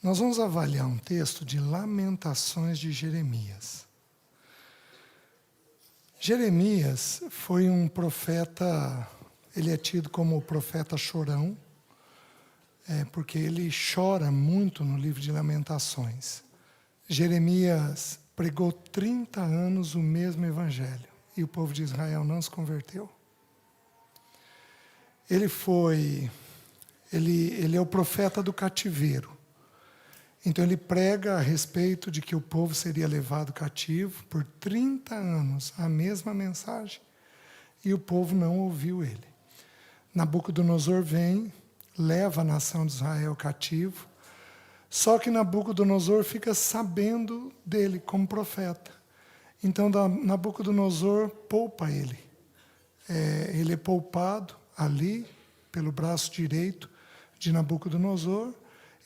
Nós vamos avaliar um texto de Lamentações de Jeremias. Jeremias foi um profeta, ele é tido como o profeta chorão, porque ele chora muito no livro de Lamentações. Jeremias pregou 30 anos o mesmo evangelho e o povo de Israel não se converteu. Ele é o profeta do cativeiro. Então ele prega a respeito de que o povo seria levado cativo por 30 anos, a mesma mensagem, e o povo não ouviu ele. Nabucodonosor vem, leva a nação de Israel cativo, só que Nabucodonosor fica sabendo dele como profeta. Então Nabucodonosor poupa ele. Ele é poupado ali, pelo braço direito de Nabucodonosor,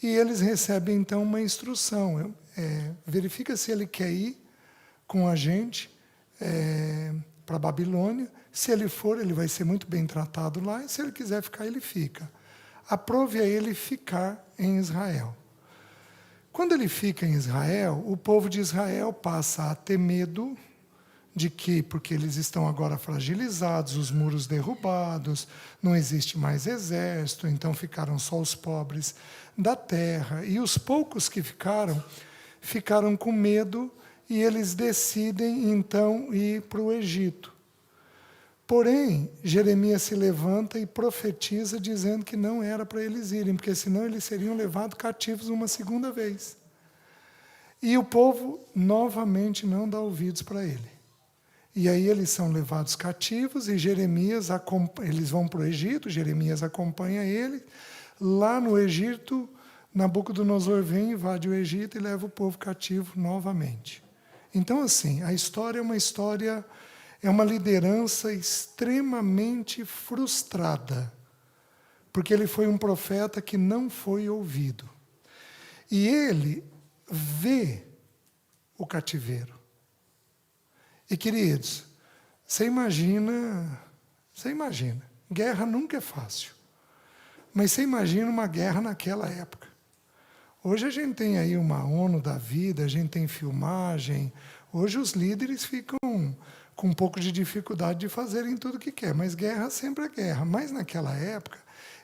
e eles recebem então uma instrução. Verifica se ele quer ir com a gente para a Babilônia. Se ele for, ele vai ser muito bem tratado lá, e se ele quiser ficar, ele fica. Aprove a ele ficar em Israel. Quando ele fica em Israel, o povo de Israel passa a ter medo de que, porque eles estão agora fragilizados, os muros derrubados, não existe mais exército, então ficaram só os pobres da terra. E os poucos que ficaram com medo, e eles decidem então ir para o Egito. Porém, Jeremias se levanta e profetiza dizendo que não era para eles irem, porque senão eles seriam levados cativos uma segunda vez. E o povo novamente não dá ouvidos para ele. E aí eles são levados cativos e eles vão para o Egito, Jeremias acompanha ele. Lá no Egito, Nabucodonosor vem, invade o Egito e leva o povo cativo novamente. Então, assim, a história é uma liderança extremamente frustrada, porque ele foi um profeta que não foi ouvido. E ele vê o cativeiro. E, queridos, você imagina, guerra nunca é fácil, mas você imagina uma guerra naquela época. Hoje a gente tem aí uma ONU da vida, a gente tem filmagem, hoje os líderes ficam com um pouco de dificuldade de fazerem tudo o que quer, mas guerra sempre é guerra. Mas naquela época,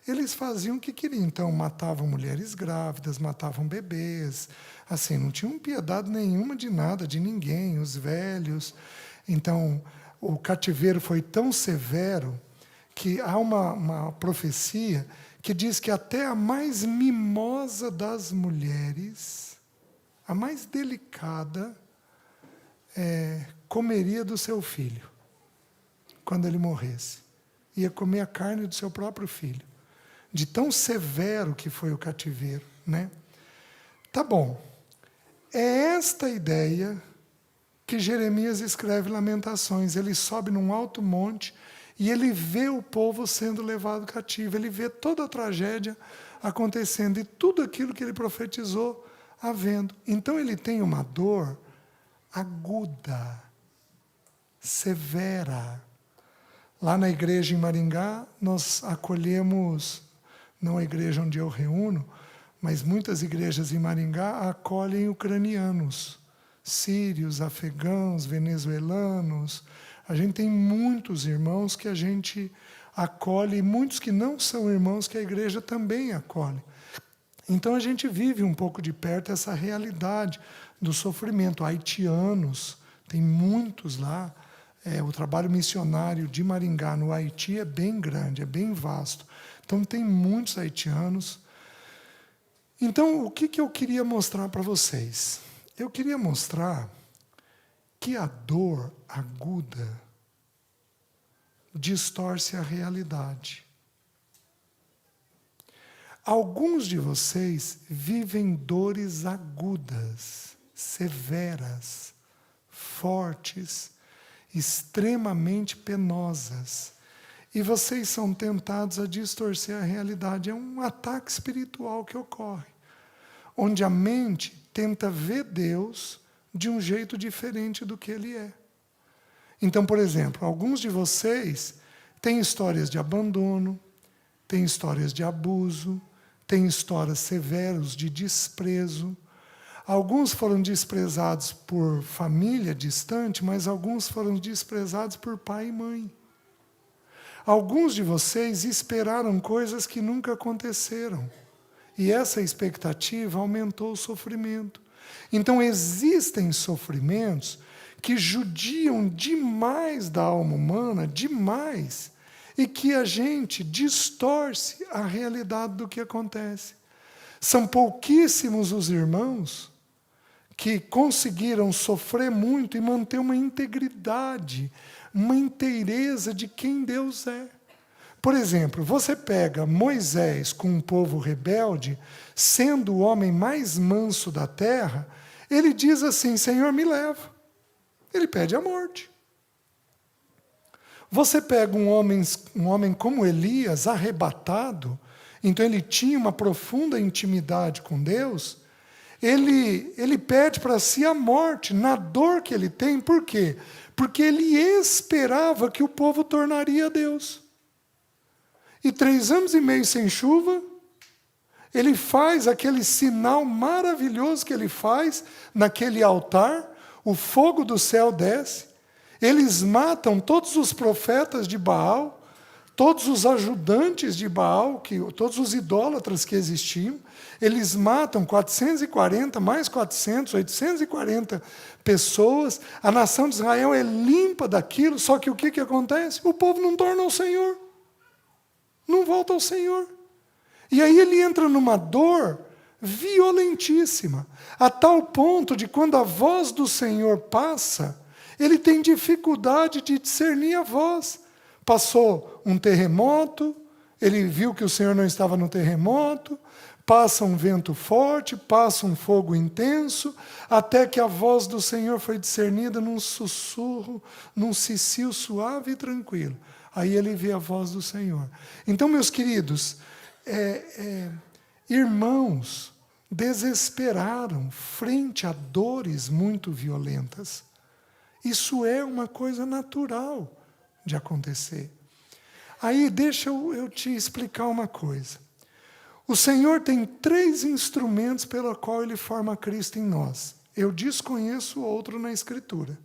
eles faziam o que queriam. Então, matavam mulheres grávidas, matavam bebês, assim, não tinham piedade nenhuma de nada, de ninguém, os velhos. Então, o cativeiro foi tão severo que há uma profecia que diz que até a mais mimosa das mulheres, a mais delicada, comeria do seu filho, quando ele morresse. Ia comer a carne do seu próprio filho. De tão severo que foi o cativeiro, né? Tá bom. É esta ideia que Jeremias escreve Lamentações. Ele sobe num alto monte e ele vê o povo sendo levado cativo. Ele vê toda a tragédia acontecendo e tudo aquilo que ele profetizou havendo. Então ele tem uma dor aguda, severa. Lá na igreja em Maringá, nós acolhemos, não a igreja onde eu reúno, mas muitas igrejas em Maringá acolhem ucranianos, sírios, afegãos, venezuelanos. A gente tem muitos irmãos que a gente acolhe, e muitos que não são irmãos que a igreja também acolhe. Então a gente vive um pouco de perto essa realidade do sofrimento. Haitianos, tem muitos lá. O trabalho missionário de Maringá no Haiti é bem grande, é bem vasto. Então tem muitos haitianos. Então o que eu queria mostrar para vocês? Eu queria mostrar que a dor aguda distorce a realidade. Alguns de vocês vivem dores agudas, severas, fortes, extremamente penosas. E vocês são tentados a distorcer a realidade. É um ataque espiritual que ocorre, onde a mente tenta ver Deus de um jeito diferente do que Ele é. Então, por exemplo, alguns de vocês têm histórias de abandono, têm histórias de abuso, tem histórias severas de desprezo. Alguns foram desprezados por família distante, mas alguns foram desprezados por pai e mãe. Alguns de vocês esperaram coisas que nunca aconteceram. E essa expectativa aumentou o sofrimento. Então existem sofrimentos que judiam demais da alma humana, demais, e que a gente distorce a realidade do que acontece. São pouquíssimos os irmãos que conseguiram sofrer muito e manter uma integridade, uma inteireza de quem Deus é. Por exemplo, você pega Moisés com um povo rebelde, sendo o homem mais manso da terra, ele diz assim, Senhor, me leva. Ele pede a morte. Você pega um homem como Elias, arrebatado, então ele tinha uma profunda intimidade com Deus, ele pede para si a morte, na dor que ele tem. Por quê? Porque ele esperava que o povo tornaria a Deus. E 3 anos e meio sem chuva, ele faz aquele sinal maravilhoso que ele faz naquele altar, o fogo do céu desce, eles matam todos os profetas de Baal, todos os ajudantes de Baal, todos os idólatras que existiam, eles matam 440, mais 400, 840 pessoas, a nação de Israel é limpa daquilo, só que o que acontece? O povo não torna ao Senhor, não volta ao Senhor. E aí ele entra numa dor violentíssima, a tal ponto de quando a voz do Senhor passa, ele tem dificuldade de discernir a voz. Passou um terremoto, ele viu que o Senhor não estava no terremoto, passa um vento forte, passa um fogo intenso, até que a voz do Senhor foi discernida num sussurro, num cicio suave e tranquilo. Aí ele vê a voz do Senhor. Então, meus queridos, irmãos desesperaram frente a dores muito violentas. Isso é uma coisa natural de acontecer. Aí deixa eu te explicar uma coisa. O Senhor tem 3 instrumentos pela qual Ele forma Cristo em nós. Eu desconheço outro na Escritura.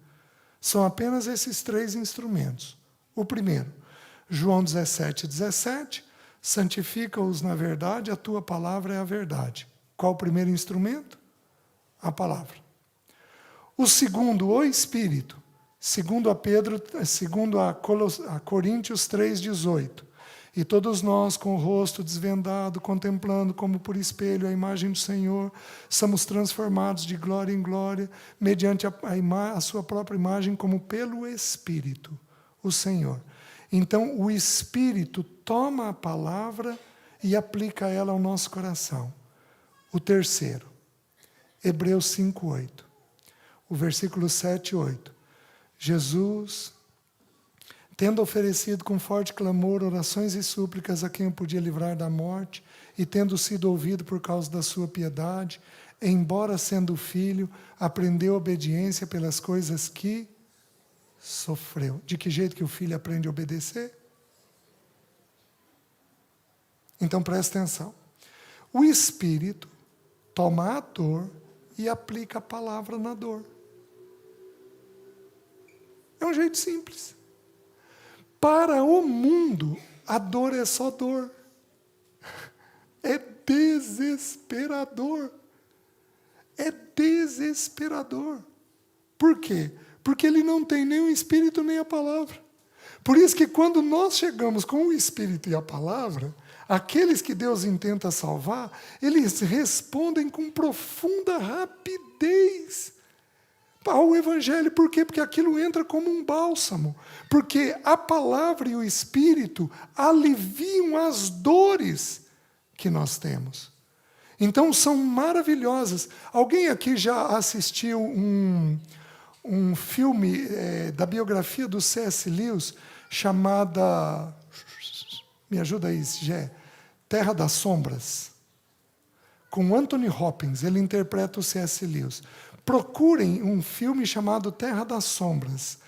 São apenas esses 3 instrumentos. O primeiro, João 17:17, santifica-os na verdade, a tua palavra é a verdade. Qual o primeiro instrumento? A palavra. O segundo, o Espírito, segundo a Coríntios 3:18. E todos nós, com o rosto desvendado, contemplando como por espelho a imagem do Senhor, somos transformados de glória em glória, mediante a sua própria imagem, como pelo Espírito, o Senhor. Então, o Espírito toma a palavra e aplica ela ao nosso coração. O terceiro, Hebreus 5:8. O versículo 7 e 8. Jesus, tendo oferecido com forte clamor orações e súplicas a quem o podia livrar da morte, e tendo sido ouvido por causa da sua piedade, embora sendo filho, aprendeu obediência pelas coisas que sofreu. De que jeito que o filho aprende a obedecer? Então presta atenção. O Espírito toma a dor e aplica a palavra na dor. É um jeito simples. Para o mundo, a dor é só dor. É desesperador. É desesperador. Por quê? Porque ele não tem nem o Espírito nem a palavra. Por isso que quando nós chegamos com o Espírito e a palavra, aqueles que Deus intenta salvar, eles respondem com profunda rapidez ao Evangelho. Por quê? Porque aquilo entra como um bálsamo. Porque a palavra e o Espírito aliviam as dores que nós temos. Então são maravilhosas. Alguém aqui já assistiu um filme da biografia do C.S. Lewis, chamada... Me ajuda aí, Gé. Terra das Sombras. Com Anthony Hopkins, ele interpreta o C.S. Lewis. Procurem um filme chamado Terra das Sombras,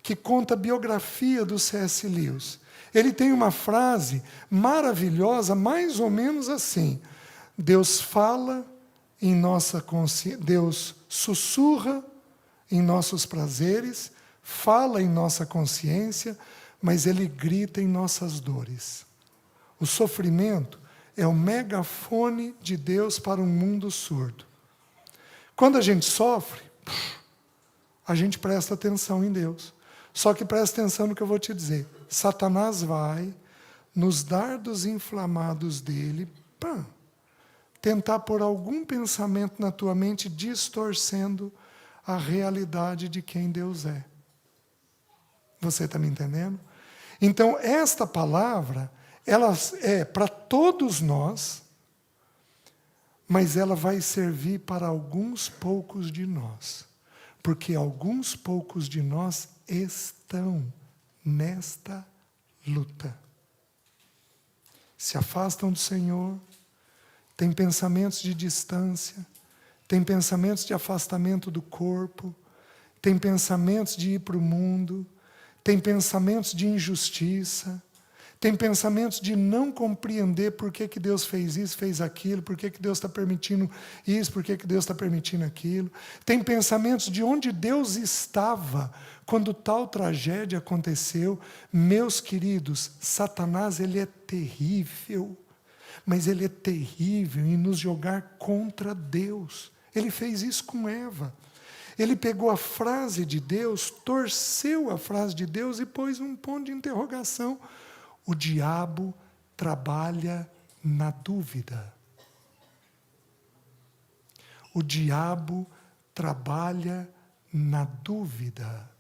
que conta a biografia do C.S. Lewis. Ele tem uma frase maravilhosa, mais ou menos assim: Deus fala em nossa consciência, Deus sussurra em nossos prazeres, fala em nossa consciência, mas Ele grita em nossas dores. O sofrimento é o megafone de Deus para um mundo surdo. Quando a gente sofre, a gente presta atenção em Deus. Só que presta atenção no que eu vou te dizer. Satanás vai, nos dardos inflamados dele, tentar pôr algum pensamento na tua mente distorcendo a realidade de quem Deus é. Você está me entendendo? Então, esta palavra, ela é para todos nós, mas ela vai servir para alguns poucos de nós. Porque alguns poucos de nós estão nesta luta. Se afastam do Senhor, têm pensamentos de distância, têm pensamentos de afastamento do corpo, têm pensamentos de ir para o mundo, têm pensamentos de injustiça, tem pensamentos de não compreender por que Deus fez isso, fez aquilo, por que Deus está permitindo isso, por que Deus está permitindo aquilo. Tem pensamentos de onde Deus estava quando tal tragédia aconteceu. Meus queridos, Satanás, ele é terrível, mas ele é terrível em nos jogar contra Deus. Ele fez isso com Eva. Ele pegou a frase de Deus, torceu a frase de Deus e pôs um ponto de interrogação. O diabo trabalha na dúvida. O diabo trabalha na dúvida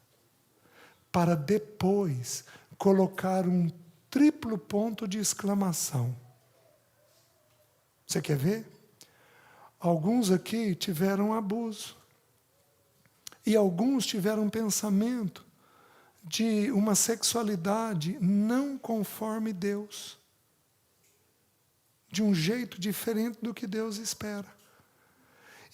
para depois colocar um triplo ponto de exclamação. Você quer ver? Alguns aqui tiveram abuso. E alguns tiveram pensamento de uma sexualidade não conforme Deus, de um jeito diferente do que Deus espera.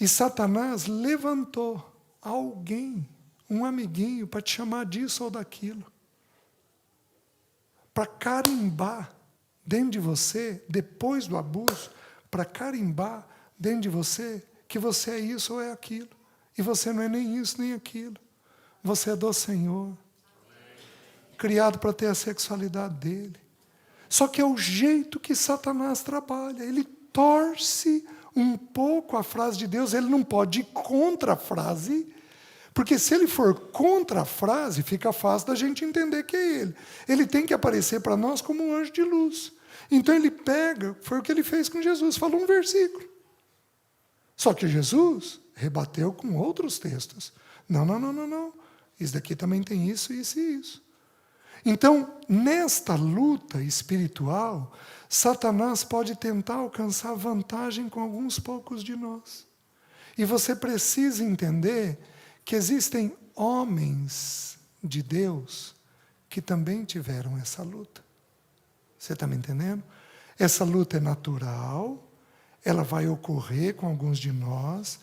E Satanás levantou alguém, um amiguinho, para te chamar disso ou daquilo, para carimbar dentro de você, depois do abuso, para carimbar dentro de você que você é isso ou é aquilo, e você não é nem isso nem aquilo, você é do Senhor, criado para ter a sexualidade dele. Só que é o jeito que Satanás trabalha. Ele torce um pouco a frase de Deus. Ele não pode ir contra a frase, porque se ele for contra a frase, fica fácil da gente entender que é ele. Ele tem que aparecer para nós como um anjo de luz. Então ele pega, foi o que ele fez com Jesus, falou um versículo. Só que Jesus rebateu com outros textos. Não. Isso daqui também tem isso, isso e isso. Então, nesta luta espiritual, Satanás pode tentar alcançar vantagem com alguns poucos de nós. E você precisa entender que existem homens de Deus que também tiveram essa luta. Você está me entendendo? Essa luta é natural, ela vai ocorrer com alguns de nós.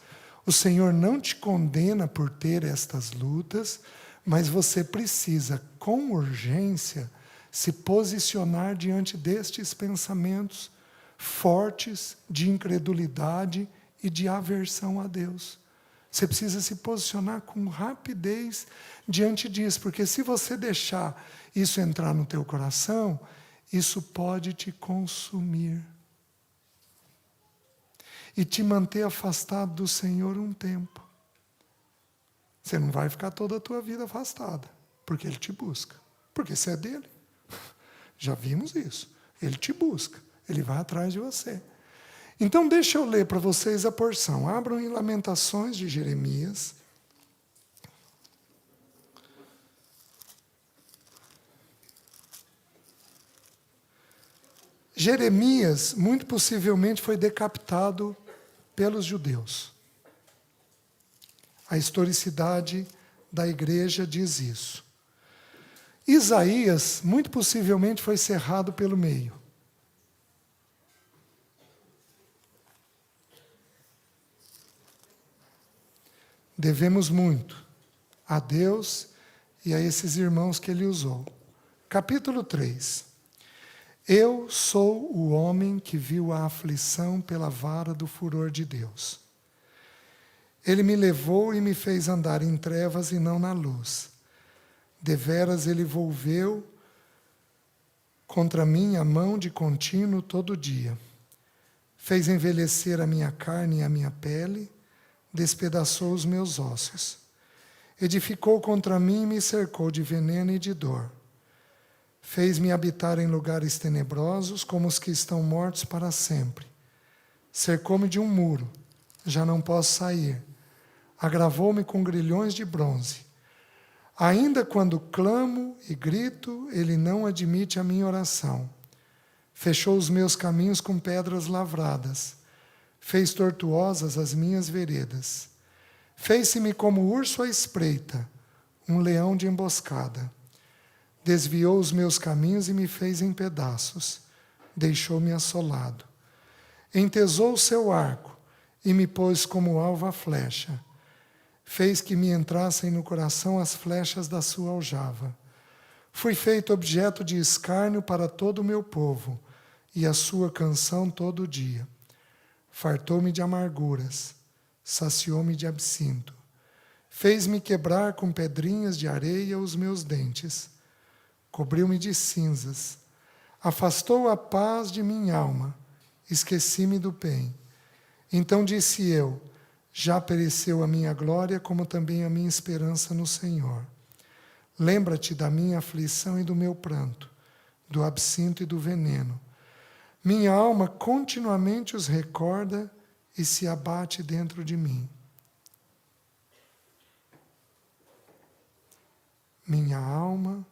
O Senhor não te condena por ter estas lutas, mas você precisa, com urgência, se posicionar diante destes pensamentos fortes de incredulidade e de aversão a Deus. Você precisa se posicionar com rapidez diante disso, porque se você deixar isso entrar no teu coração, isso pode te consumir e te manter afastado do Senhor um tempo. Você não vai ficar toda a tua vida afastada, porque Ele te busca. Porque você é dele. Já vimos isso. Ele te busca. Ele vai atrás de você. Então, deixa eu ler para vocês a porção. Abram em Lamentações de Jeremias. Jeremias, muito possivelmente, foi decapitado pelos judeus. A historicidade da igreja diz isso. Isaías, muito possivelmente, foi cerrado pelo meio. Devemos muito a Deus e a esses irmãos que ele usou. Capítulo 3. Eu sou o homem que viu a aflição pela vara do furor de Deus. Ele me levou e me fez andar em trevas e não na luz. Deveras ele volveu contra mim a mão de contínuo todo dia. Fez envelhecer a minha carne e a minha pele, despedaçou os meus ossos. Edificou contra mim e me cercou de veneno e de dor. Fez-me habitar em lugares tenebrosos, como os que estão mortos para sempre. Cercou-me de um muro, já não posso sair. Agravou-me com grilhões de bronze. Ainda quando clamo e grito, ele não admite a minha oração. Fechou os meus caminhos com pedras lavradas. Fez tortuosas as minhas veredas. Fez-se-me como urso à espreita, um leão de emboscada. Desviou os meus caminhos e me fez em pedaços. Deixou-me assolado. Entesou o seu arco e me pôs como alvo a flecha. Fez que me entrassem no coração as flechas da sua aljava. Fui feito objeto de escárnio para todo o meu povo, e a sua canção todo o dia. Fartou-me de amarguras, saciou-me de absinto. Fez-me quebrar com pedrinhas de areia os meus dentes. Cobriu-me de cinzas. Afastou a paz de minha alma. Esqueci-me do bem. Então disse eu, já pereceu a minha glória, como também a minha esperança no Senhor. Lembra-te da minha aflição e do meu pranto, do absinto e do veneno. Minha alma continuamente os recorda e se abate dentro de mim. Minha alma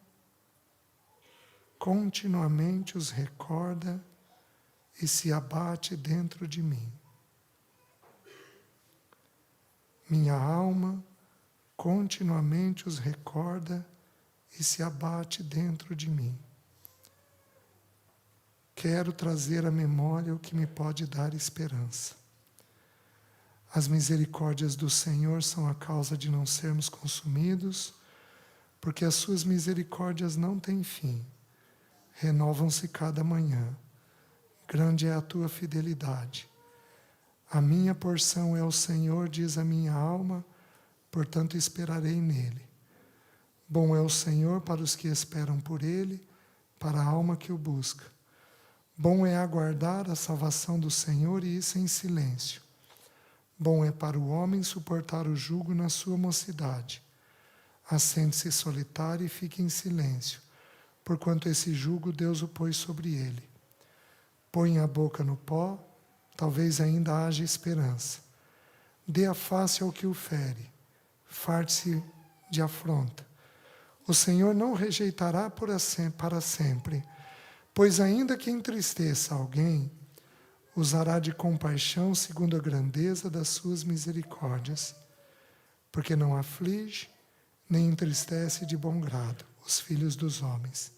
continuamente os recorda e se abate dentro de mim. Minha alma continuamente os recorda e se abate dentro de mim. Quero trazer à memória o que me pode dar esperança. As misericórdias do Senhor são a causa de não sermos consumidos, porque as suas misericórdias não têm fim. Renovam-se cada manhã. Grande é a tua fidelidade. A minha porção é o Senhor, diz a minha alma, portanto esperarei nele. Bom é o Senhor para os que esperam por ele, para a alma que o busca. Bom é aguardar a salvação do Senhor e isso em silêncio. Bom é para o homem suportar o jugo na sua mocidade. Assente-se solitário e fique em silêncio, porquanto esse jugo Deus o pôs sobre ele. Põe a boca no pó, talvez ainda haja esperança. Dê a face ao que o fere, farte-se de afronta. O Senhor não rejeitará para sempre, pois ainda que entristeça alguém, usará de compaixão segundo a grandeza das suas misericórdias, porque não aflige, nem entristece de bom grado os filhos dos homens.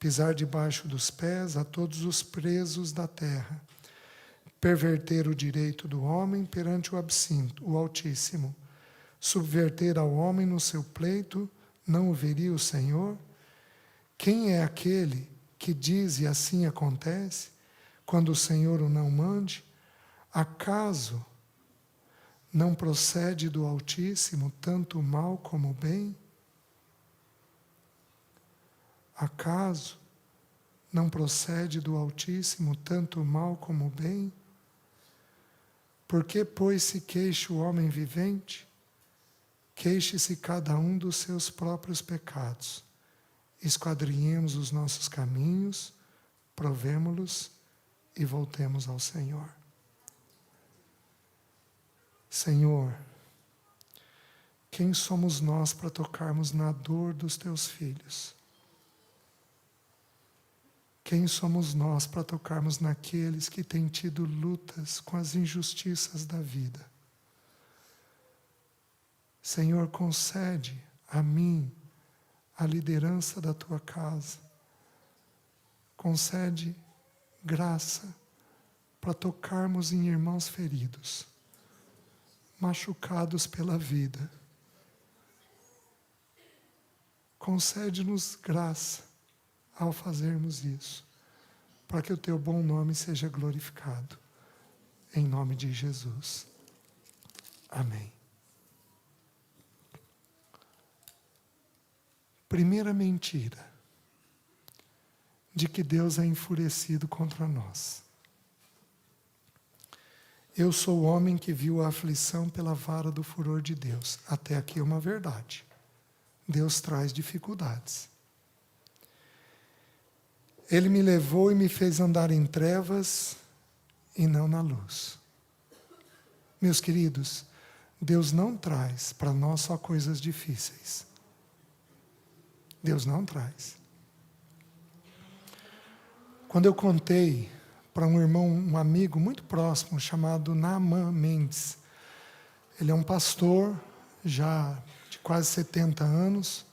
Pisar debaixo dos pés a todos os presos da terra, perverter o direito do homem perante o absinto, o Altíssimo, subverter ao homem no seu pleito, não o veria o Senhor? Quem é aquele que diz e assim acontece, quando o Senhor o não mande? Acaso não procede do Altíssimo tanto o mal como o bem? Acaso não procede do Altíssimo tanto o mal como o bem? Por que, pois, se queixa o homem vivente? Queixe-se cada um dos seus próprios pecados. Esquadrinhemos os nossos caminhos, provemo-los e voltemos ao Senhor. Senhor, quem somos nós para tocarmos na dor dos teus filhos? Quem somos nós para tocarmos naqueles que têm tido lutas com as injustiças da vida? Senhor, concede a mim a liderança da tua casa. Concede graça para tocarmos em irmãos feridos, machucados pela vida. Concede-nos graça ao fazermos isso. para que o teu bom nome seja glorificado. Em nome de Jesus. Amém. Primeira mentira de que Deus é enfurecido contra nós. Eu sou o homem que viu a aflição pela vara do furor de Deus. Até aqui é uma verdade. Deus traz dificuldades. Ele me levou e me fez andar em trevas e não na luz. Meus queridos, Deus não traz para nós só coisas difíceis. Deus não traz. Quando eu contei para um irmão, um amigo muito próximo, chamado Naaman Mendes, ele é um pastor, já de quase 70 anos.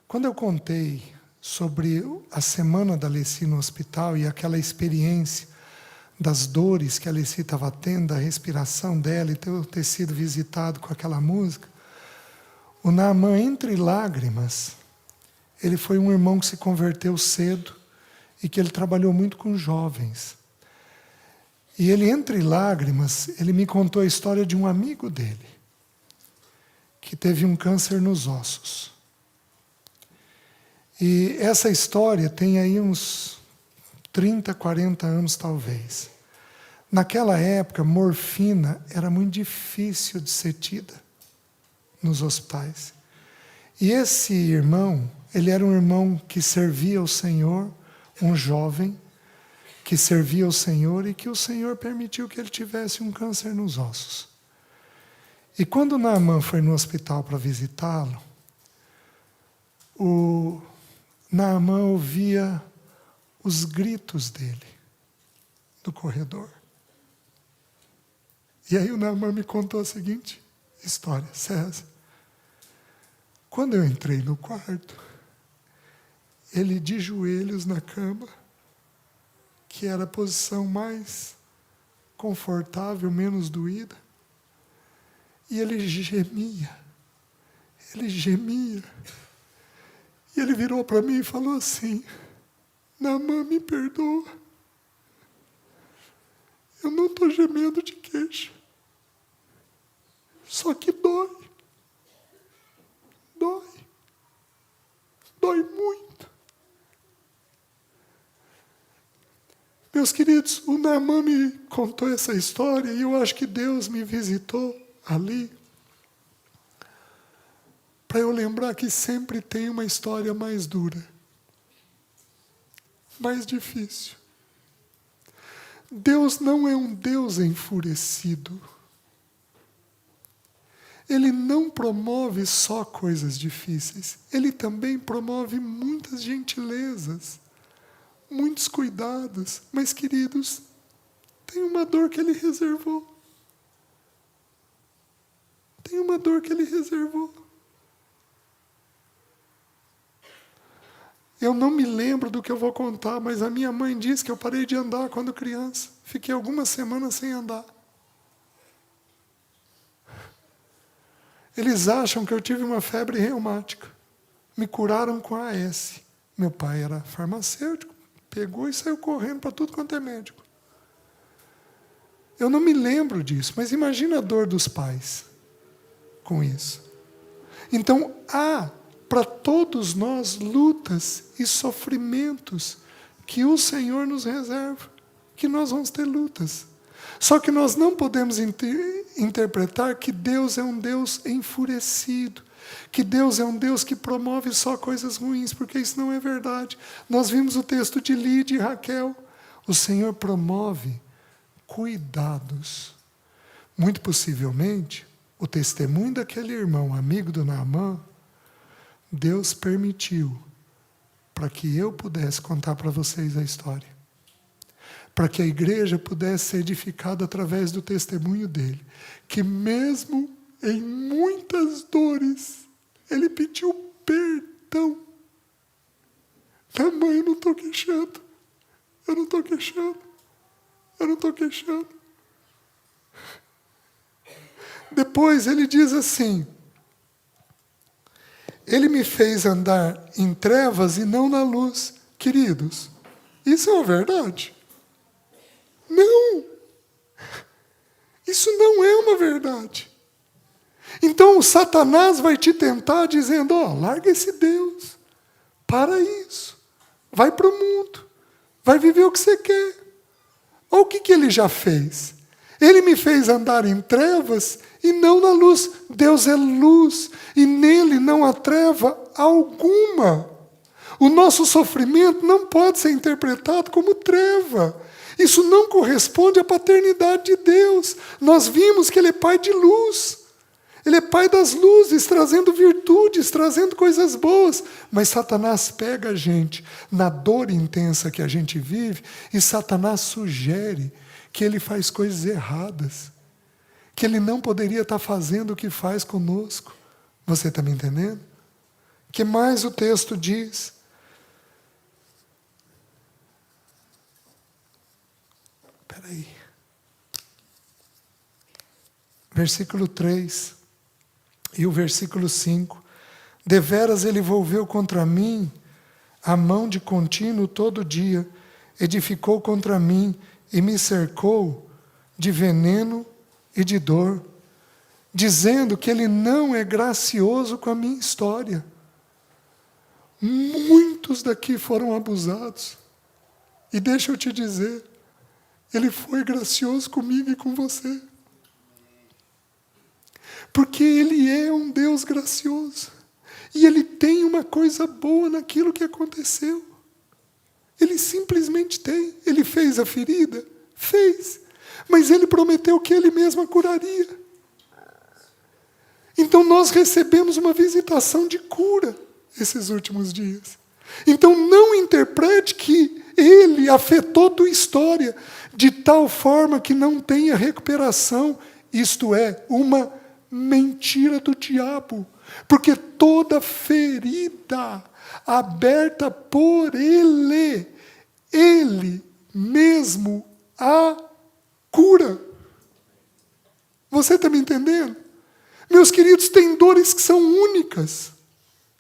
Quando eu contei sobre a semana da Alessi no hospital e aquela experiência das dores que a Alessi estava tendo, da respiração dela e ter sido visitado com aquela música, o Naaman, entre lágrimas, ele foi um irmão que se converteu cedo e que ele trabalhou muito com jovens. E ele, entre lágrimas, ele me contou a história de um amigo dele, que teve um câncer nos ossos. E essa história tem aí uns 30, 40 anos talvez. Naquela época, morfina era muito difícil de ser tida nos hospitais. E esse irmão, ele era um irmão que servia ao Senhor, um jovem que servia ao Senhor e que o Senhor permitiu que ele tivesse um câncer nos ossos. E quando Naaman foi no hospital para visitá-lo, o Naaman ouvia os gritos dele do corredor. E aí o Naaman me contou a seguinte história: César, quando eu entrei no quarto, ele de joelhos na cama, que era a posição mais confortável, menos doída, e ele gemia. E ele virou para mim e falou assim: Naaman, me perdoa. Eu não estou gemendo de queixa. Só que dói. Dói muito. Meus queridos, o Naaman me contou essa história e eu acho que Deus me visitou ali para eu lembrar que sempre tem uma história mais dura, mais difícil. Deus não é um Deus enfurecido. Ele não promove só coisas difíceis, Ele também promove muitas gentilezas, muitos cuidados. Mas, queridos, tem uma dor que Ele reservou. Tem uma dor que Ele reservou. Eu não me lembro do que eu vou contar, mas a minha mãe disse que eu parei de andar quando criança. Fiquei algumas semanas sem andar. Eles acham que eu tive uma febre reumática. Me curaram com a AS. Meu pai era farmacêutico, pegou e saiu correndo para tudo quanto é médico. Eu não me lembro disso, mas imagina a dor dos pais com isso. Então, há para todos nós lutas e sofrimentos que o Senhor nos reserva, que nós vamos ter lutas. Só que nós não podemos interpretar que Deus é um Deus enfurecido, que Deus é um Deus que promove só coisas ruins, porque isso não é verdade. Nós vimos o texto de Lídia e Raquel. O Senhor promove cuidados. Muito possivelmente, o testemunho daquele irmão, amigo do Naaman, Deus permitiu para que eu pudesse contar para vocês a história. Para que a igreja pudesse ser edificada através do testemunho dele. Que mesmo em muitas dores, ele pediu perdão. Mãe, eu não estou queixando. Depois ele diz assim: Ele me fez andar em trevas e não na luz. Queridos, Isso é uma verdade? Não. Isso não é uma verdade. Então o Satanás vai te tentar dizendo, larga esse Deus. Para isso. Vai para o mundo. Vai viver o que você quer. Olha o que ele já fez. Ele me fez andar em trevas e não na luz. Deus é luz e nele não há treva alguma. O nosso sofrimento não pode ser interpretado como treva. Isso não corresponde à paternidade de Deus. Nós vimos que Ele é Pai de luz. Ele é Pai das luzes, trazendo virtudes, trazendo coisas boas. Mas Satanás pega a gente na dor intensa que a gente vive e Satanás sugere que ele faz coisas erradas. Que ele não poderia estar fazendo o que faz conosco. Você está me entendendo? O que mais o texto diz? Espera aí. Versículo 3 e o versículo 5. Deveras ele volveu contra mim a mão de contínuo todo dia, edificou contra mim e me cercou de veneno e de dor, dizendo que ele não é gracioso com a minha história. Muitos daqui foram abusados. E deixa eu te dizer, ele foi gracioso comigo e com você. Porque ele é um Deus gracioso. E ele tem uma coisa boa naquilo que aconteceu. Ele simplesmente tem. Ele fez a ferida? Fez. Mas ele prometeu que ele mesmo a curaria. Então nós recebemos uma visitação de cura esses últimos dias. Então não interprete que ele afetou tua história de tal forma que não tenha recuperação. Isto é, uma mentira do diabo. Porque toda ferida aberta por ele mesmo a cura. Você está me entendendo? Meus queridos, tem dores que são únicas.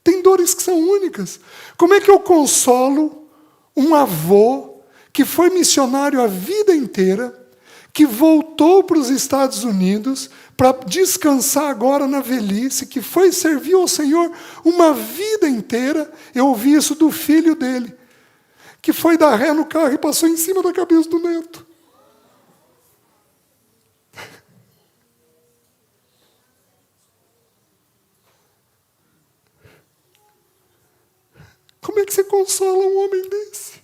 Tem dores que são únicas. Como é que eu consolo um avô que foi missionário a vida inteira, que voltou para os Estados Unidos para descansar agora na velhice, que foi servir ao Senhor uma vida inteira? Eu ouvi isso do filho dele, que foi dar ré no carro e passou em cima da cabeça do neto. Como é que você consola um homem desse?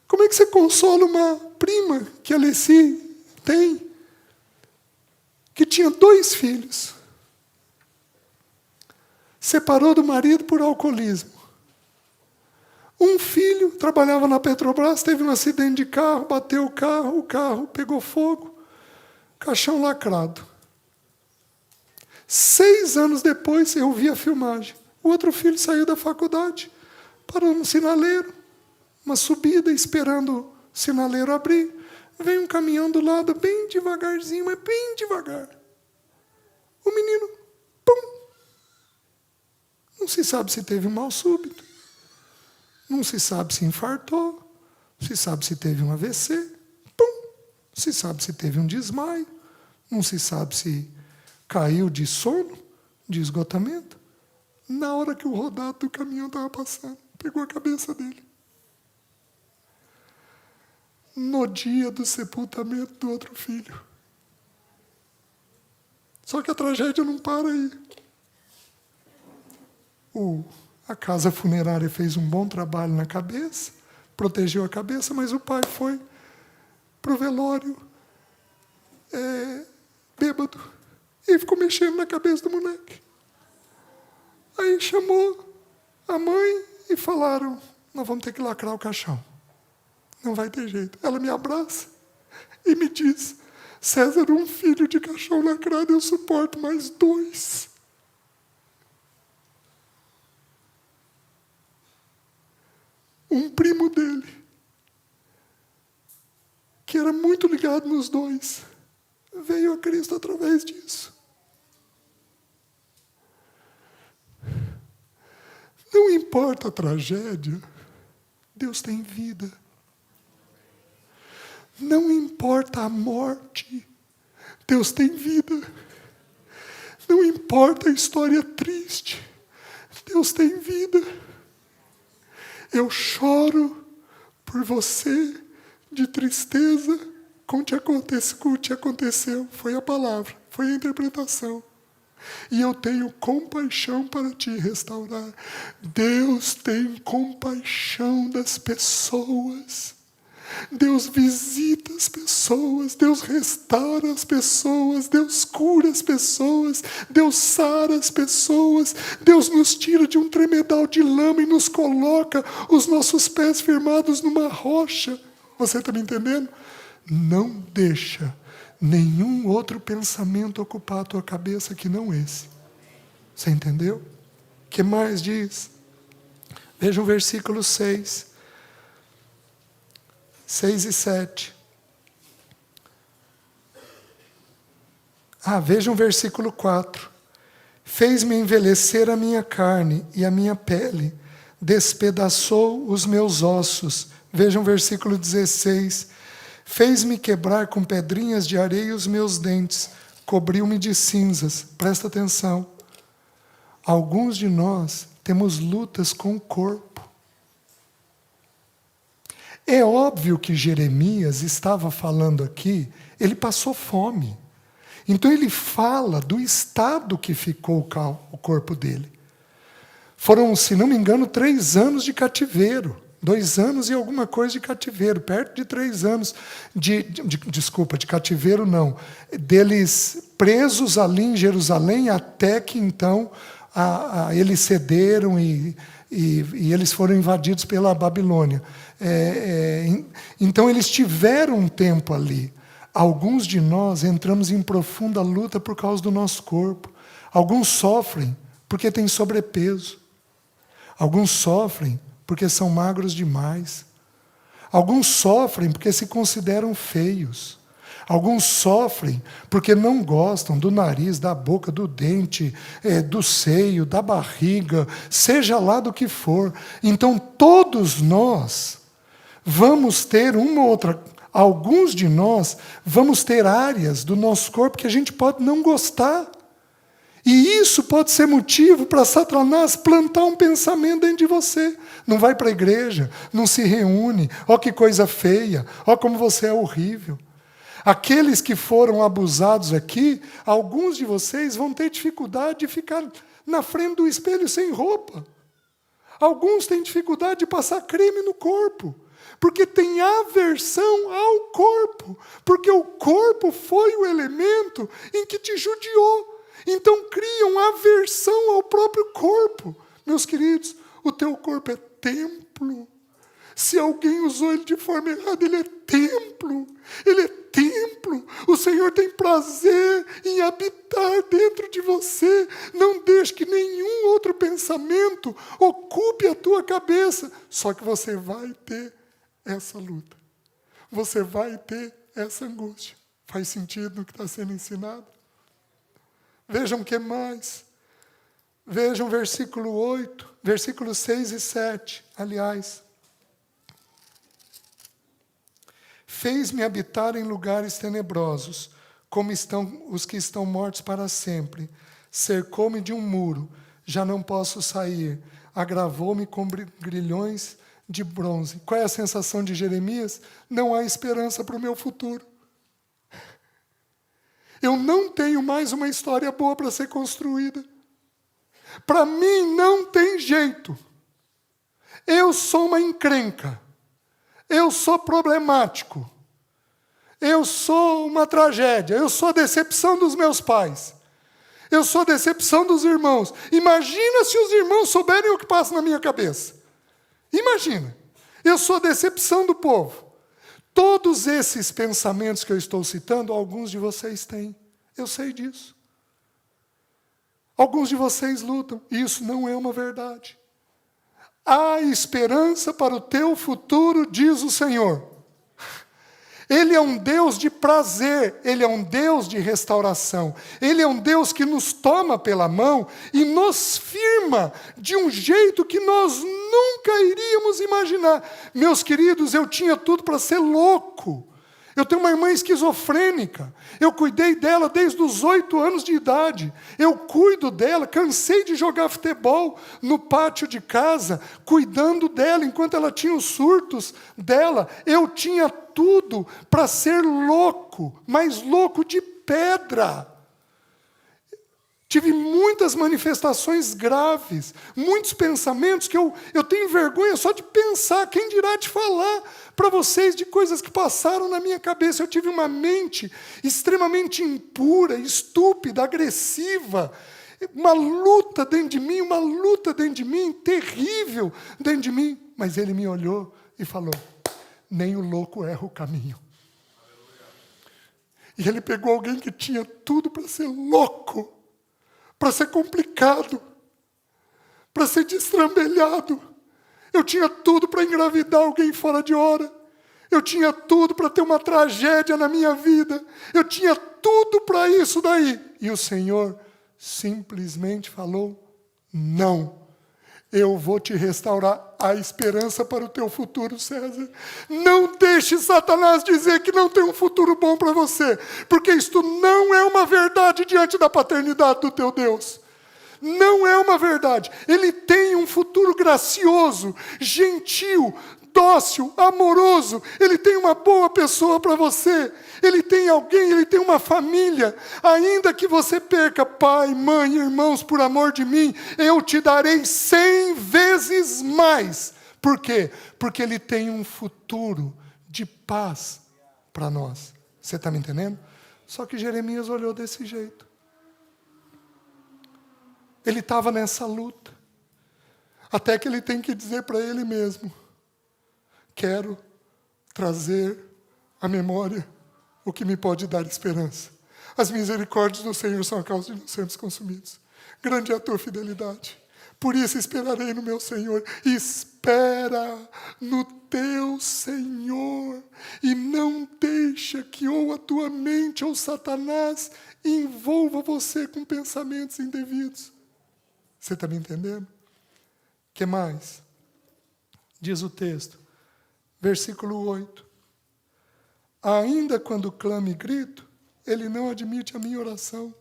Como é que você consola uma prima que a Alessi tem, que tinha 2 filhos, separou do marido por alcoolismo. Um filho trabalhava na Petrobras, teve um acidente de carro, bateu o carro pegou fogo, caixão lacrado. 6 anos depois, eu vi a filmagem. O outro filho saiu da faculdade, parou no sinaleiro, uma subida, esperando o sinaleiro abrir. Vem um caminhão do lado, bem devagarzinho, mas bem devagar. O menino, pum! Não se sabe se teve um mal súbito. Não se sabe se infartou. Não se sabe se teve um AVC. Pum! Não se sabe se teve um desmaio. Não se sabe se caiu de sono, de esgotamento. Na hora que o rodado do caminhão estava passando, pegou a cabeça dele. No dia do sepultamento do outro filho. Só que a tragédia não para aí. A casa funerária fez um bom trabalho na cabeça, protegeu a cabeça, mas o pai foi para o velório bêbado e ficou mexendo na cabeça do moleque. Aí chamou a mãe e falaram, nós vamos ter que lacrar o caixão. Não vai ter jeito. Ela me abraça e me diz, César, um filho de caixão lacrado, eu suporto mais 2. Um primo dele, que era muito ligado nos 2, veio a Cristo através disso. Não importa a tragédia, Deus tem vida. Não importa a morte, Deus tem vida. Não importa a história triste, Deus tem vida. Eu choro por você de tristeza com o que te aconteceu. Foi a palavra, foi a interpretação. E eu tenho compaixão para te restaurar. Deus tem compaixão das pessoas. Deus visita as pessoas, Deus restaura as pessoas, Deus cura as pessoas, Deus sara as pessoas, Deus nos tira de um tremedal de lama e nos coloca os nossos pés firmados numa rocha. Você está me entendendo? Não deixa nenhum outro pensamento ocupar a tua cabeça que não esse. Você entendeu? O que mais diz? Veja o versículo 6 e 7. Veja o versículo 4. Fez-me envelhecer a minha carne e a minha pele, despedaçou os meus ossos. Veja o versículo 16. Fez-me quebrar com pedrinhas de areia os meus dentes, cobriu-me de cinzas. Presta atenção. Alguns de nós temos lutas com o corpo. É óbvio que Jeremias estava falando aqui, ele passou fome. Então ele fala do estado que ficou o corpo dele. Foram, se não me engano, 3 anos de cativeiro. 2 anos e alguma coisa de cativeiro, perto de 3 anos de cativeiro não. Deles presos ali em Jerusalém, até que então eles cederam e eles foram invadidos pela Babilônia. Então eles tiveram um tempo ali. Alguns de nós entramos em profunda luta por causa do nosso corpo. Alguns sofrem porque têm sobrepeso. Alguns sofrem porque são magros demais. Alguns sofrem porque se consideram feios. Alguns sofrem porque não gostam do nariz, da boca, do dente, do seio, da barriga, seja lá do que for. Então todos nós vamos ter alguns de nós vamos ter áreas do nosso corpo que a gente pode não gostar. E isso pode ser motivo para Satanás plantar um pensamento dentro de você. Não vai para a igreja, não se reúne, ó que coisa feia, ó como você é horrível. Aqueles que foram abusados aqui, alguns de vocês vão ter dificuldade de ficar na frente do espelho sem roupa. Alguns têm dificuldade de passar creme no corpo, porque tem aversão ao corpo, porque o corpo foi o elemento em que te judiou. Então criam aversão ao próprio corpo. Meus queridos, o teu corpo é templo. Se alguém usou ele de forma errada, ele é templo. Ele é templo. O Senhor tem prazer em habitar dentro de você. Não deixe que nenhum outro pensamento ocupe a tua cabeça. Só que você vai ter essa luta. Você vai ter essa angústia. Faz sentido no que está sendo ensinado? Vejam o que mais. Vejam versículo 8, versículos 6 e 7, aliás. Fez-me habitar em lugares tenebrosos, como estão os que estão mortos para sempre. Cercou-me de um muro, já não posso sair. Agravou-me com grilhões de bronze. Qual é a sensação de Jeremias? Não há esperança para o meu futuro. Eu não tenho mais uma história boa para ser construída. Para mim não tem jeito. Eu sou uma encrenca. Eu sou problemático. Eu sou uma tragédia. Eu sou a decepção dos meus pais. Eu sou a decepção dos irmãos. Imagina se os irmãos souberem o que passa na minha cabeça. Imagina. Eu sou a decepção do povo. Todos esses pensamentos que eu estou citando, alguns de vocês têm. Eu sei disso. Alguns de vocês lutam. Isso não é uma verdade. Há esperança para o teu futuro, diz o Senhor. Ele é um Deus de prazer, Ele é um Deus de restauração. Ele é um Deus que nos toma pela mão e nos firma de um jeito que nós nunca iríamos imaginar. Meus queridos, eu tinha tudo para ser louco. Eu tenho uma irmã esquizofrênica. Eu cuidei dela desde os 8 anos de idade. Eu cuido dela, cansei de jogar futebol no pátio de casa, cuidando dela enquanto ela tinha os surtos dela. Eu tinha tudo para ser louco, mas louco de pedra. Tive muitas manifestações graves, muitos pensamentos que eu tenho vergonha só de pensar, quem dirá de falar para vocês de coisas que passaram na minha cabeça. Eu tive uma mente extremamente impura, estúpida, agressiva, uma luta dentro de mim, terrível dentro de mim. Mas ele me olhou e falou, nem o louco erra o caminho. E ele pegou alguém que tinha tudo para ser louco, para ser complicado, para ser destrambelhado. Eu tinha tudo para engravidar alguém fora de hora. Eu tinha tudo para ter uma tragédia na minha vida. Eu tinha tudo para isso daí. E o Senhor simplesmente falou, não. Eu vou te restaurar a esperança para o teu futuro, César. Não deixe Satanás dizer que não tem um futuro bom para você, porque isto não é uma verdade diante da paternidade do teu Deus. Não é uma verdade. Ele tem um futuro gracioso, gentil, dócil, amoroso. Ele tem uma boa pessoa para você. Ele tem alguém, ele tem uma família. Ainda que você perca pai, mãe, irmãos, por amor de mim, eu te darei 100 vezes mais. Por quê? Porque ele tem um futuro de paz para nós. Você está me entendendo? Só que Jeremias olhou desse jeito. Ele estava nessa luta. Até que ele tem que dizer para ele mesmo, quero trazer à memória o que me pode dar esperança. As misericórdias do Senhor são a causa de não sermos consumidos. Grande é a tua fidelidade. Por isso esperarei no meu Senhor. Espera no teu Senhor. E não deixa que ou a tua mente ou Satanás envolva você com pensamentos indevidos. Você está me entendendo? O que mais? Diz o texto, versículo 8. Ainda quando clamo e grito, ele não admite a minha oração.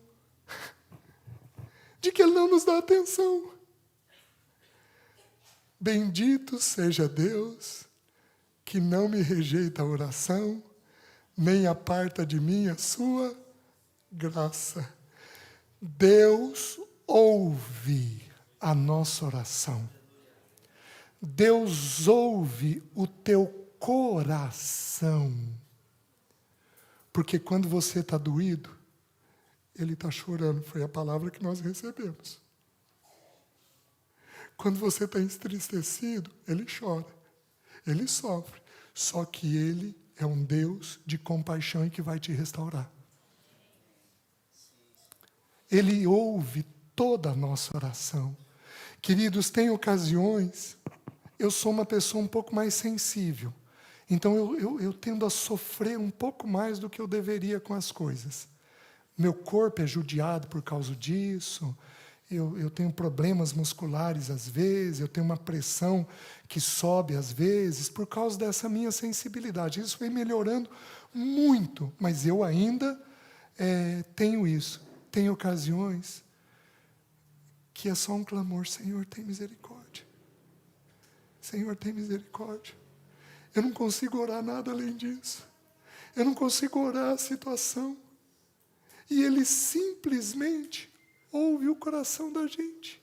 De que ele não nos dá atenção. Bendito seja Deus, que não me rejeita a oração, nem aparta de mim a sua graça. Deus ouve a nossa oração. Deus ouve o teu coração. Porque quando você está doído, Ele está chorando. Foi a palavra que nós recebemos. Quando você está entristecido, Ele chora. Ele sofre. Só que Ele é um Deus de compaixão e que vai te restaurar. Ele ouve toda a nossa oração. Queridos, tem ocasiões, eu sou uma pessoa um pouco mais sensível. Então eu tendo a sofrer um pouco mais do que eu deveria com as coisas. Meu corpo é judiado por causa disso. Eu tenho problemas musculares às vezes, eu tenho uma pressão que sobe às vezes, por causa dessa minha sensibilidade. Isso vem melhorando muito, mas eu ainda tenho isso. Tem ocasiões que é só um clamor, Senhor, tem misericórdia. Senhor, tem misericórdia. Eu não consigo orar nada além disso. Eu não consigo orar a situação. E Ele simplesmente ouve o coração da gente.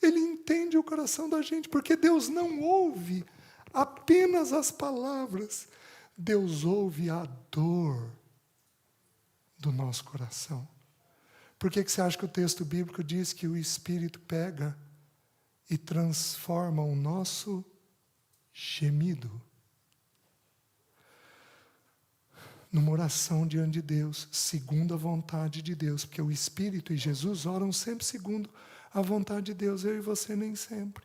Ele entende o coração da gente, porque Deus não ouve apenas as palavras. Deus ouve a dor do nosso coração. Por que você acha que o texto bíblico diz que o Espírito pega e transforma o nosso gemido numa oração diante de Deus, segundo a vontade de Deus? Porque o Espírito e Jesus oram sempre segundo a vontade de Deus, eu e você nem sempre.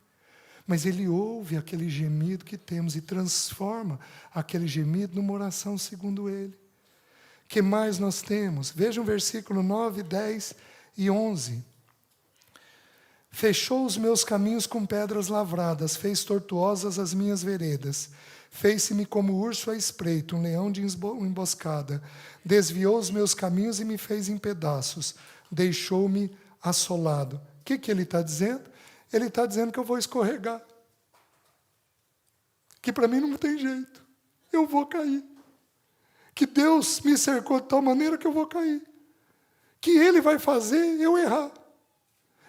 Mas Ele ouve aquele gemido que temos e transforma aquele gemido numa oração segundo Ele. O que mais nós temos? Vejam o versículo 9, 10 e 11. Fechou os meus caminhos com pedras lavradas, fez tortuosas as minhas veredas. Fez-se-me como urso à espreita, um leão de emboscada. Desviou os meus caminhos e me fez em pedaços. Deixou-me assolado. O que ele está dizendo? Ele está dizendo que eu vou escorregar. Que para mim não tem jeito. Eu vou cair. Que Deus me cercou de tal maneira que eu vou cair. Que Ele vai fazer eu errar.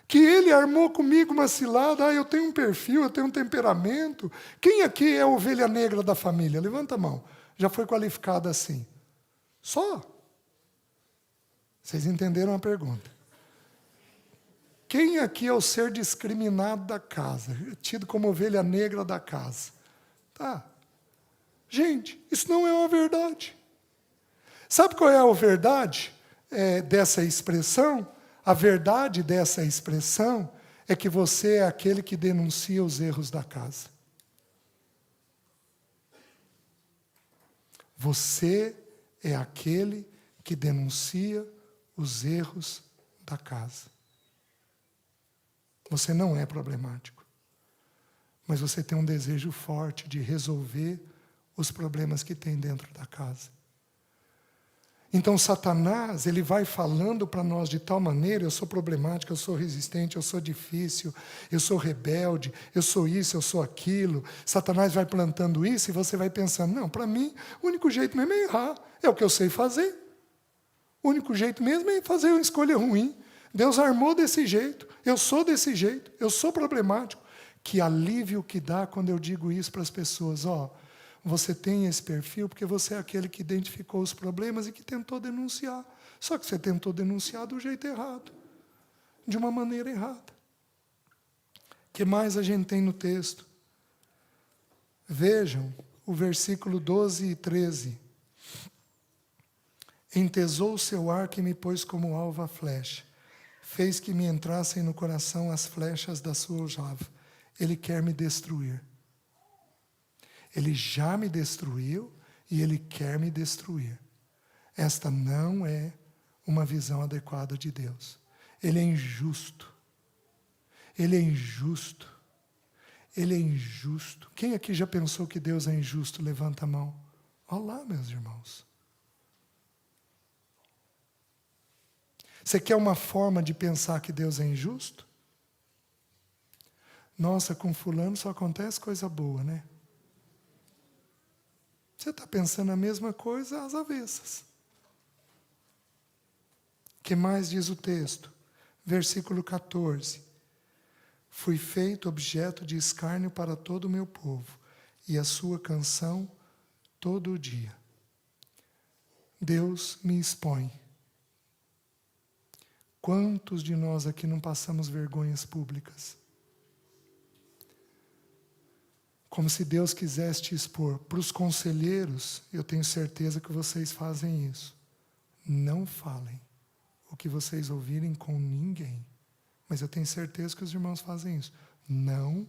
Que Ele armou comigo uma cilada. Eu tenho um perfil, eu tenho um temperamento. Quem aqui é a ovelha negra da família? Levanta a mão. Já foi qualificada assim. Só. Vocês entenderam a pergunta. Quem aqui é o ser discriminado da casa? Tido como ovelha negra da casa? Tá. Gente, isso não é uma verdade. Sabe qual é a verdade dessa expressão? A verdade dessa expressão é que você é aquele que denuncia os erros da casa. Você é aquele que denuncia os erros da casa. Você não é problemático, mas você tem um desejo forte de resolver os problemas que tem dentro da casa. Então Satanás, ele vai falando para nós de tal maneira: eu sou problemático, eu sou resistente, eu sou difícil, eu sou rebelde, eu sou isso, eu sou aquilo. Satanás vai plantando isso e você vai pensando: não, para mim, o único jeito mesmo é errar, é o que eu sei fazer. O único jeito mesmo é fazer uma escolha ruim. Deus armou desse jeito, eu sou desse jeito, eu sou problemático. Que alívio que dá quando eu digo isso para as pessoas: você tem esse perfil porque você é aquele que identificou os problemas e que tentou denunciar. Só que você tentou denunciar do jeito errado, de uma maneira errada. O que mais a gente tem no texto? Vejam o versículo 12 e 13. Entesou o seu arco e me pôs como alvo a flecha. Fez que me entrassem no coração as flechas da sua aljava. Ele quer me destruir. Ele já me destruiu e Ele quer me destruir. Esta não é uma visão adequada de Deus. Ele é injusto. Ele é injusto. Ele é injusto. Quem aqui já pensou que Deus é injusto? Levanta a mão. Olá, meus irmãos. Você quer uma forma de pensar que Deus é injusto? Nossa, com fulano só acontece coisa boa, né? Você está pensando a mesma coisa às avessas. O que mais diz o texto? Versículo 14. Fui feito objeto de escárnio para todo o meu povo, e a sua canção todo o dia. Deus me expõe. Quantos de nós aqui não passamos vergonhas públicas? Como se Deus quisesse te expor. Para os conselheiros, eu tenho certeza que vocês fazem isso. Não falem o que vocês ouvirem com ninguém. Mas eu tenho certeza que os irmãos fazem isso. Não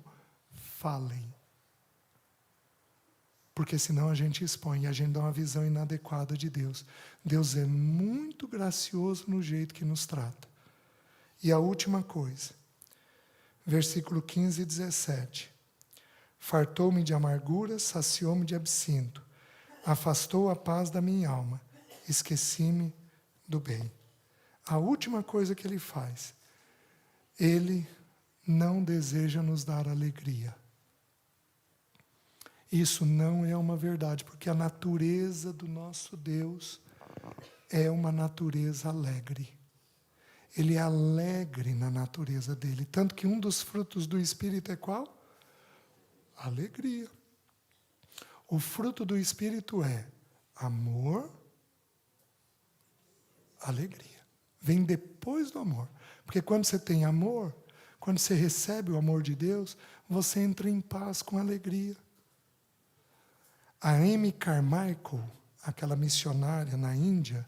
falem. Porque senão a gente expõe e a gente dá uma visão inadequada de Deus. Deus é muito gracioso no jeito que nos trata. E a última coisa, versículo 15 e 17. Fartou-me de amargura, saciou-me de absinto, afastou a paz da minha alma, esqueci-me do bem. A última coisa que ele faz, ele não deseja nos dar alegria. Isso não é uma verdade, porque a natureza do nosso Deus é uma natureza alegre. Ele é alegre na natureza dele. Tanto que um dos frutos do Espírito é qual? Alegria. O fruto do Espírito é amor, alegria. Vem depois do amor. Porque quando você tem amor, quando você recebe o amor de Deus, você entra em paz com alegria. A Amy Carmichael, aquela missionária na Índia,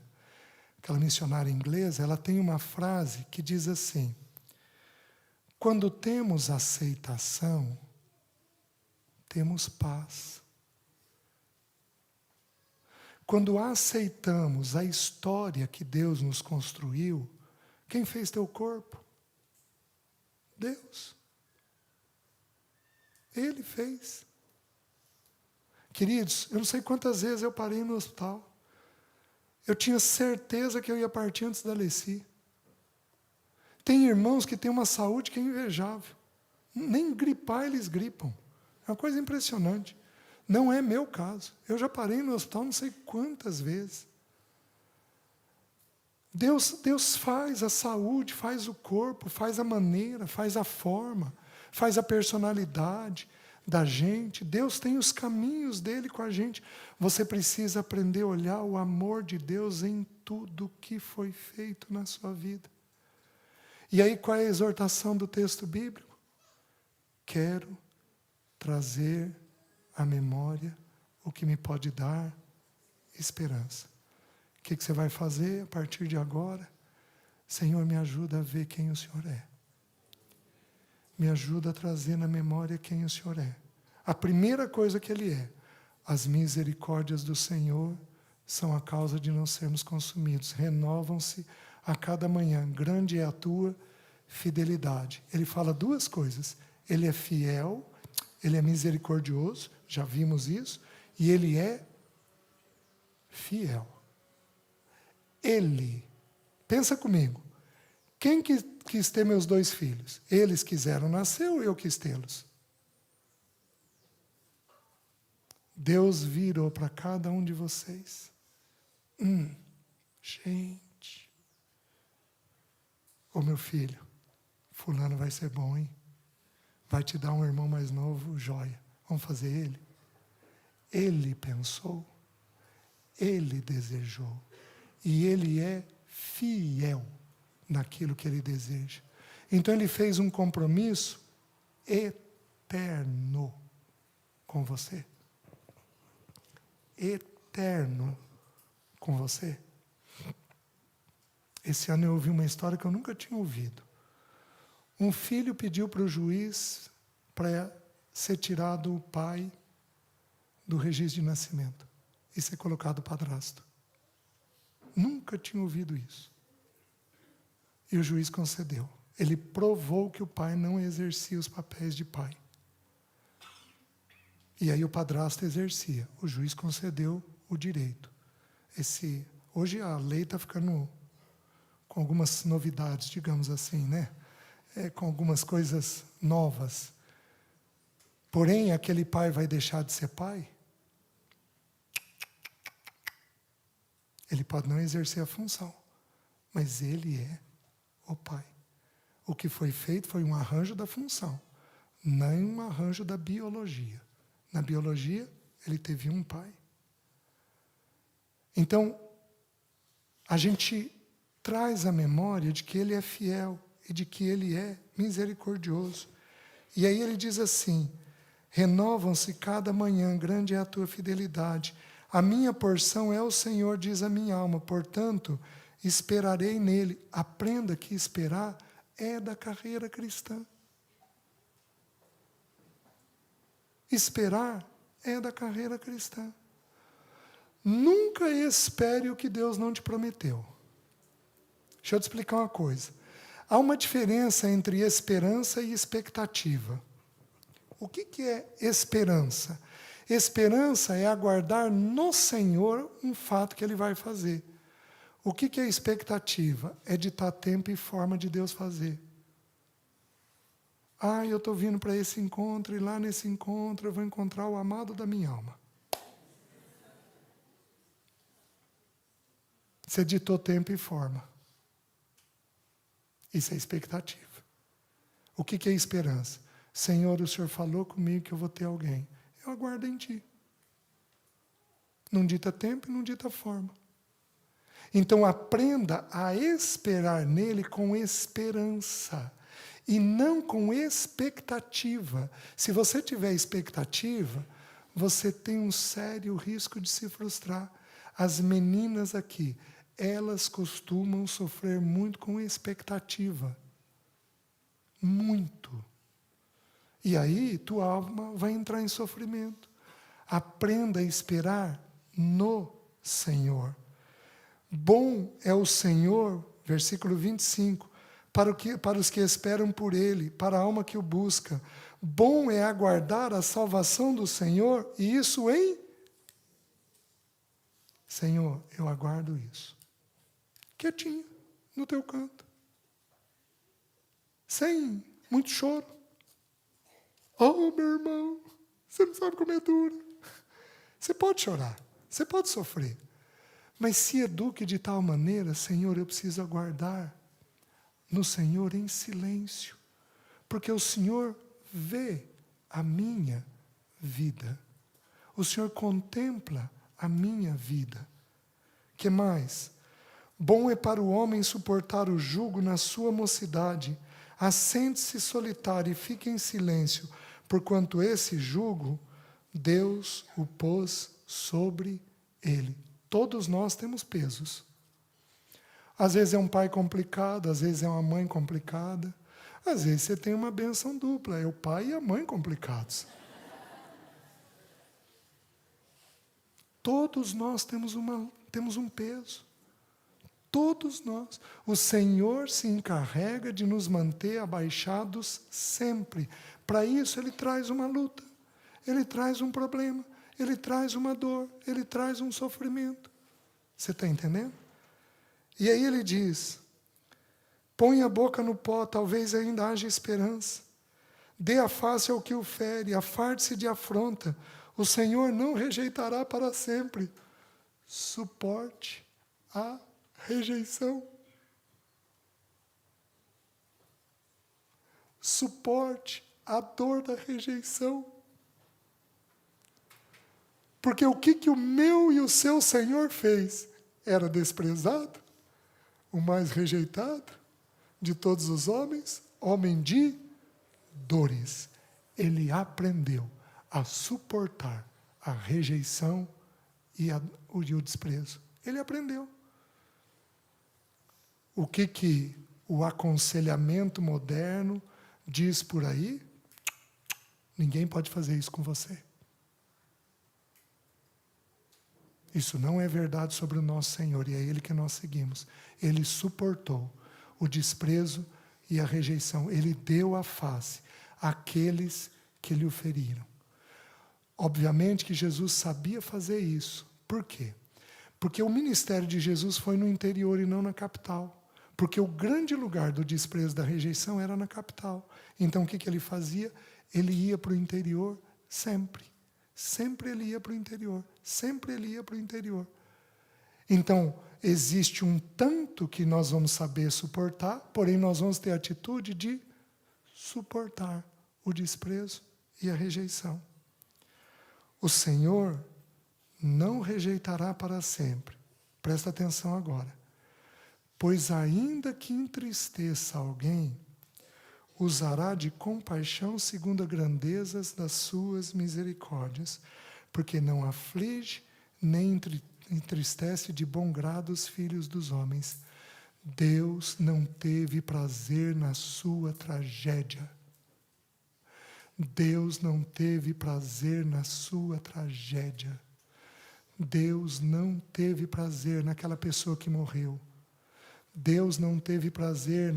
aquela missionária inglesa, ela tem uma frase que diz assim: quando temos aceitação, temos paz. Quando aceitamos a história que Deus nos construiu, quem fez teu corpo? Deus. Ele fez. Queridos, eu não sei quantas vezes eu parei no hospital. Eu tinha certeza que eu ia partir antes da Alessi. Tem irmãos que têm uma saúde que é invejável. Nem gripar eles gripam. É uma coisa impressionante. Não é meu caso. Eu já parei no hospital não sei quantas vezes. Deus faz a saúde, faz o corpo, faz a maneira, faz a forma, faz a personalidade da gente. Deus tem os caminhos dele com a gente. Você precisa aprender a olhar o amor de Deus em tudo que foi feito na sua vida. E aí qual é a exortação do texto bíblico? Quero trazer à memória o que me pode dar esperança. O que você vai fazer a partir de agora? Senhor, me ajuda a ver quem o Senhor é. Me ajuda a trazer na memória quem o Senhor é. A primeira coisa que Ele é: as misericórdias do Senhor são a causa de não sermos consumidos. Renovam-se a cada manhã. Grande é a tua fidelidade. Ele fala duas coisas. Ele é fiel, Ele é misericordioso, já vimos isso, e Ele é fiel. Ele, pensa comigo, quem quis ter meus 2 filhos? Eles quiseram nascer ou eu quis tê-los? Deus virou para cada um de vocês. Gente, ô meu filho, fulano vai ser bom, hein? Vai te dar um irmão mais novo, joia. Vamos fazer ele? Ele pensou, ele desejou. E ele é fiel naquilo que ele deseja. Então ele fez um compromisso eterno com você. Eterno com você. Esse ano eu ouvi uma história que eu nunca tinha ouvido. Um filho pediu para o juiz para ser tirado o pai do registro de nascimento e ser colocado padrasto. Nunca tinha ouvido isso. E o juiz concedeu. Ele provou que o pai não exercia os papéis de pai. E aí o padrasto exercia. O juiz concedeu o direito. Hoje a lei está ficando com algumas novidades, digamos assim, né? Com algumas coisas novas. Porém, aquele pai vai deixar de ser pai? Ele pode não exercer a função, mas ele é o pai. O que foi feito foi um arranjo da função, não um arranjo da biologia. Na biologia, ele teve um pai. Então, a gente traz a memória de que ele é fiel e de que ele é misericordioso. E aí ele diz assim: renovam-se cada manhã, grande é a tua fidelidade. A minha porção é o Senhor, diz a minha alma, portanto, esperarei nele. Aprenda que esperar é da carreira cristã. Esperar é da carreira cristã. Nunca espere o que Deus não te prometeu. Deixa eu te explicar uma coisa. Há uma diferença entre esperança e expectativa. O que é esperança? Esperança é aguardar no Senhor um fato que Ele vai fazer. O que é expectativa? É ditar tempo e forma de Deus fazer. Eu estou vindo para esse encontro, e lá nesse encontro eu vou encontrar o amado da minha alma. Você ditou tempo e forma. Isso é expectativa. O que é esperança? Senhor, o Senhor falou comigo que eu vou ter alguém. Eu aguardo em Ti. Não dita tempo e não dita forma. Então aprenda a esperar nele com esperança. E não com expectativa. Se você tiver expectativa, você tem um sério risco de se frustrar. As meninas aqui, elas costumam sofrer muito com expectativa. Muito. E aí tua alma vai entrar em sofrimento. Aprenda a esperar no Senhor. Bom é o Senhor, versículo 25, para os que esperam por Ele, para a alma que o busca. Bom é aguardar a salvação do Senhor, e isso em... Senhor, eu aguardo isso. Quietinho, no teu canto. Sem muito choro. Oh, meu irmão, você não sabe como é duro. Você pode chorar, você pode sofrer. Mas se eduque de tal maneira, Senhor, eu preciso aguardar no Senhor em silêncio. Porque o Senhor vê a minha vida. O Senhor contempla a minha vida. Que mais? Bom é para o homem suportar o jugo na sua mocidade. Assente-se solitário e fique em silêncio, porquanto esse jugo Deus o pôs sobre ele. Todos nós temos pesos. Às vezes é um pai complicado, às vezes é uma mãe complicada. Às vezes você tem uma bênção dupla, é o pai e a mãe complicados. Todos nós temos um peso. Todos nós. O Senhor se encarrega de nos manter abaixados sempre. Para isso Ele traz uma luta. Ele traz um problema. Ele traz uma dor. Ele traz um sofrimento. Você está entendendo? E aí Ele diz, põe a boca no pó, talvez ainda haja esperança. Dê a face ao que o fere, afarte-se de afronta. O Senhor não rejeitará para sempre. Suporte a rejeição. Suporte a dor da rejeição. Porque o que o meu e o seu Senhor fez? Era desprezado, o mais rejeitado de todos os homens, homem de dores. Ele aprendeu a suportar a rejeição e o desprezo. Ele aprendeu. O que o aconselhamento moderno diz por aí? Ninguém pode fazer isso com você. Isso não é verdade sobre o nosso Senhor, e é Ele que nós seguimos. Ele suportou o desprezo e a rejeição. Ele deu a face àqueles que lhe o feriram. Obviamente que Jesus sabia fazer isso. Por quê? Porque o ministério de Jesus foi no interior e não na capital. Porque o grande lugar do desprezo, da rejeição, era na capital. Então o que ele fazia? Ele ia para o interior sempre. Sempre ele ia para o interior. Sempre ele ia para o interior. Então, existe um tanto que nós vamos saber suportar, porém nós vamos ter a atitude de suportar o desprezo e a rejeição. O Senhor não rejeitará para sempre. Presta atenção agora. Pois ainda que entristeça alguém, usará de compaixão segundo as grandezas das suas misericórdias, porque não aflige nem entristece de bom grado os filhos dos homens. Deus não teve prazer na sua tragédia. Deus não teve prazer na sua tragédia. Deus não teve prazer naquela pessoa que morreu. Deus não teve prazer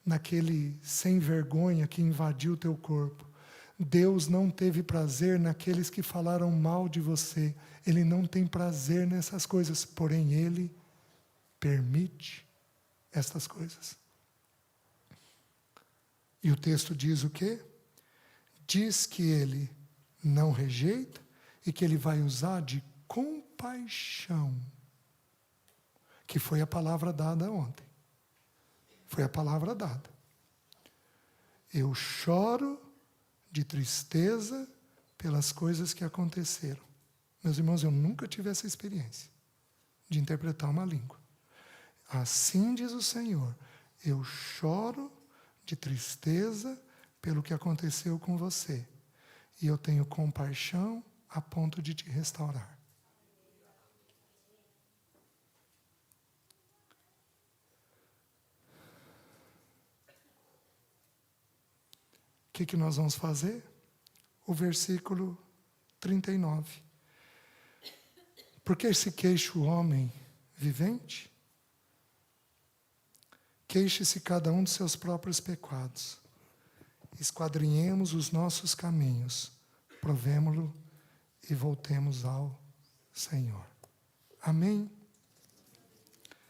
naquele sem vergonha que invadiu o teu corpo. Deus não teve prazer naqueles que falaram mal de você. Ele não tem prazer nessas coisas, porém Ele permite estas coisas. E o texto diz o quê? Diz que Ele não rejeita e que Ele vai usar de compaixão, que foi a palavra dada ontem. Foi a palavra dada. Eu choro de tristeza pelas coisas que aconteceram. Meus irmãos, eu nunca tive essa experiência de interpretar uma língua. Assim diz o Senhor, eu choro de tristeza pelo que aconteceu com você. E eu tenho compaixão a ponto de te restaurar. que nós vamos fazer? O versículo 39. Porque se queixa o homem vivente? Queixe-se cada um dos seus próprios pecados. Esquadrinhemos os nossos caminhos, provemo-lo e voltemos ao Senhor. Amém?